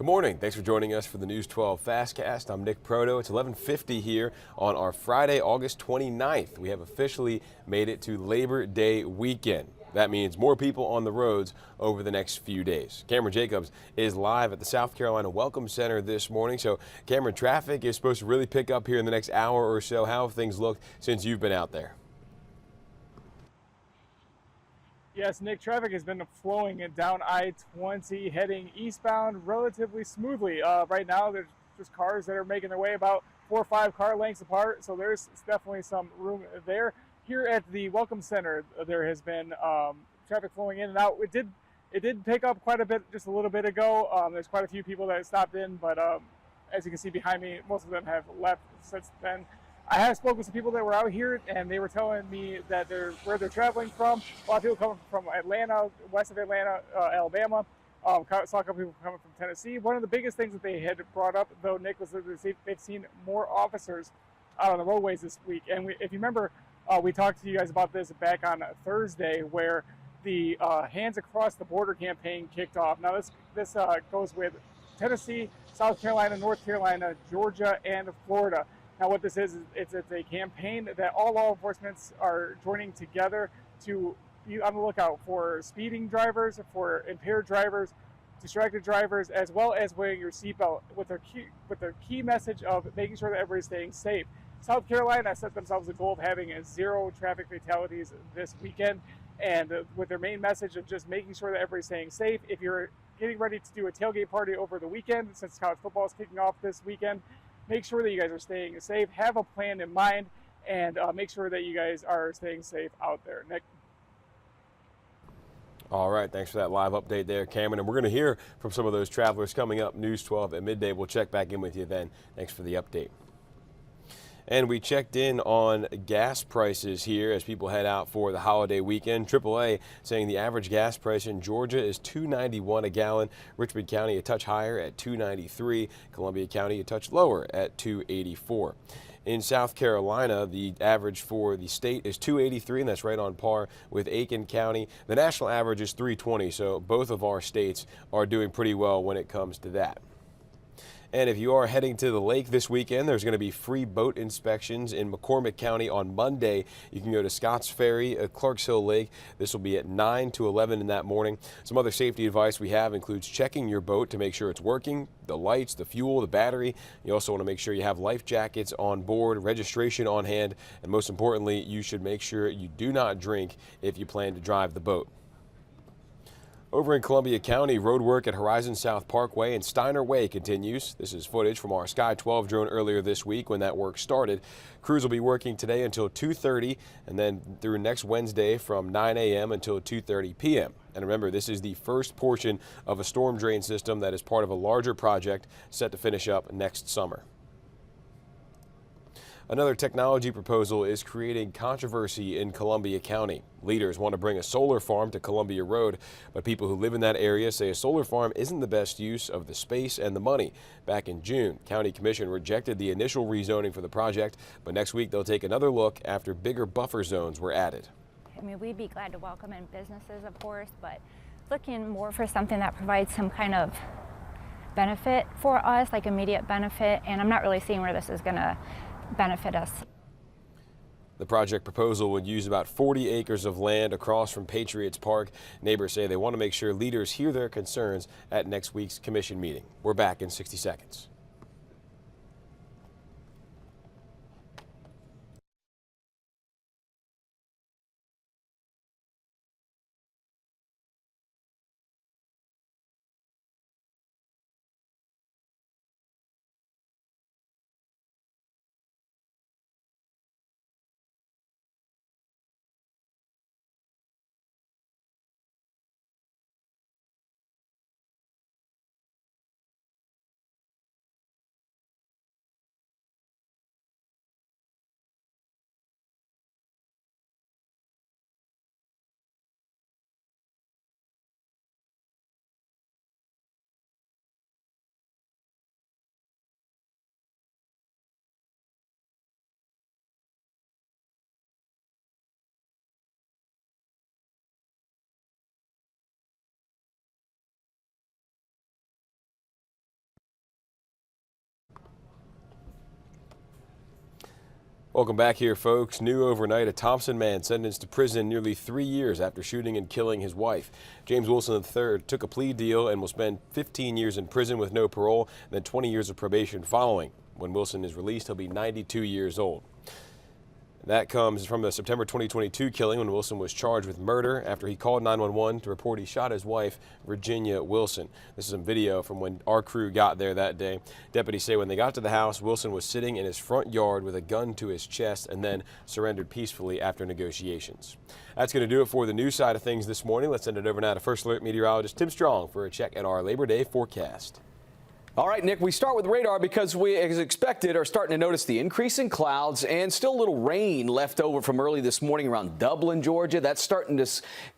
Good morning. Thanks for joining us for the News 12 FastCast. I'm Nick Proto. It's 11:50 here on our Friday, August 29th. We have officially made it to Labor Day weekend. That means more people on the roads over the next few days. Cameron Jacobs is live at the South Carolina Welcome Center this morning. So, Cameron, traffic is supposed to really pick up here in the next hour or so. How have things looked since you've been out there? Yes, Nick, traffic has been flowing down I-20 heading eastbound relatively smoothly. Right now, there's just cars that are making their way about 4 or 5 car lengths apart, so there's definitely some room there. Here at the Welcome Center, there has been traffic flowing in and out. It did pick up quite a bit just a little bit ago. There's quite a few people that stopped in, but as you can see behind me, most of them have left since then. I have spoken with some people that were out here, and they were telling me that where they're traveling from. A lot of people coming from Atlanta, west of Atlanta, Alabama. Saw a couple people coming from Tennessee. One of the biggest things that they had brought up, though, Nick, was that they've seen more officers out on the roadways this week. And if you remember, we talked to you guys about this back on Thursday, where the Hands Across the Border campaign kicked off. Now, this goes with Tennessee, South Carolina, North Carolina, Georgia, and Florida. Now, what this is it's a campaign that all law enforcement are joining together to be on the lookout for speeding drivers, for impaired drivers, distracted drivers, as well as wearing your seatbelt, with their key message of making sure that everybody's staying safe. South Carolina set themselves a goal of having 0 traffic fatalities this weekend, and with their main message of just making sure that everybody's staying safe. If you're getting ready to do a tailgate party over the weekend, since college football is kicking off this weekend, make sure that you guys are staying safe, have a plan in mind, and make sure that you guys are staying safe out there. Nick? All right, thanks for that live update there, Cameron. And we're going to hear from some of those travelers coming up, News 12 at midday. We'll check back in with you then. Thanks for the update. And we checked in on gas prices here as people head out for the holiday weekend. AAA saying the average gas price in Georgia is $2.91 a gallon. Richmond County a touch higher at $2.93. Columbia County a touch lower at $2.84. In South Carolina, the average for the state is $2.83, and that's right on par with Aiken County. The national average is $3.20, so both of our states are doing pretty well when it comes to that. And if you are heading to the lake this weekend, there's going to be free boat inspections in McCormick County on Monday. You can go to Scotts Ferry at Clarks Hill Lake. This will be at 9 to 11 in that morning. Some other safety advice we have includes checking your boat to make sure it's working, the lights, the fuel, the battery. You also want to make sure you have life jackets on board, registration on hand, and most importantly, you should make sure you do not drink if you plan to drive the boat. Over in Columbia County, road work at Horizon South Parkway and Steiner Way continues. This is footage from our Sky 12 drone earlier this week when that work started. Crews will be working today until 2:30 and then through next Wednesday from 9 a.m. until 2:30 p.m. And remember, this is the first portion of a storm drain system that is part of a larger project set to finish up next summer. Another technology proposal is creating controversy in Columbia County. Leaders want to bring a solar farm to Columbia Road, but people who live in that area say a solar farm isn't the best use of the space and the money. Back in June, County Commission rejected the initial rezoning for the project, but next week they'll take another look after bigger buffer zones were added. I mean, we'd be glad to welcome in businesses, of course, but looking more for something that provides some kind of benefit for us, like immediate benefit, and I'm not really seeing where this is going to benefit us. The project proposal would use about 40 acres of land across from Patriots Park. Neighbors say they want to make sure leaders hear their concerns at next week's commission meeting. We're back in 60 seconds. Welcome back here, folks. New overnight, a Thompson man sentenced to prison nearly 3 years after shooting and killing his wife. James Wilson III took a plea deal and will spend 15 years in prison with no parole, and then 20 years of probation following. When Wilson is released, he'll be 92 years old. That comes from the September 2022 killing when Wilson was charged with murder after he called 911 to report he shot his wife, Virginia Wilson. This is some video from when our crew got there that day. Deputies say when they got to the house, Wilson was sitting in his front yard with a gun to his chest and then surrendered peacefully after negotiations. That's going to do it for the news side of things this morning. Let's send it over now to First Alert meteorologist Tim Strong for a check at our Labor Day forecast. All right, Nick, we start with radar because we, as expected, are starting to notice the increase in clouds and still a little rain left over from early this morning around Dublin, Georgia. That's starting to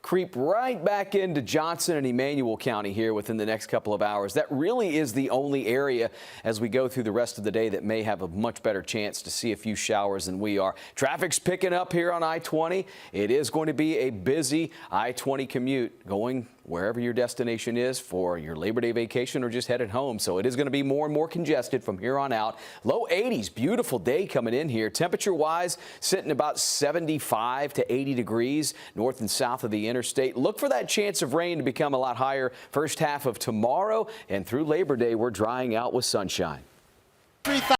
creep right back into Johnson and Emmanuel County here within the next couple of hours. That really is the only area as we go through the rest of the day that may have a much better chance to see a few showers than we are. Traffic's picking up here on I-20. It is going to be a busy I-20 commute going wherever your destination is for your Labor Day vacation or just headed home. So it is going to be more and more congested from here on out. Low 80s, beautiful day coming in here. Temperature wise, sitting about 75 to 80 degrees north and south of the interstate. Look for that chance of rain to become a lot higher first half of tomorrow, and through Labor Day, we're drying out with sunshine.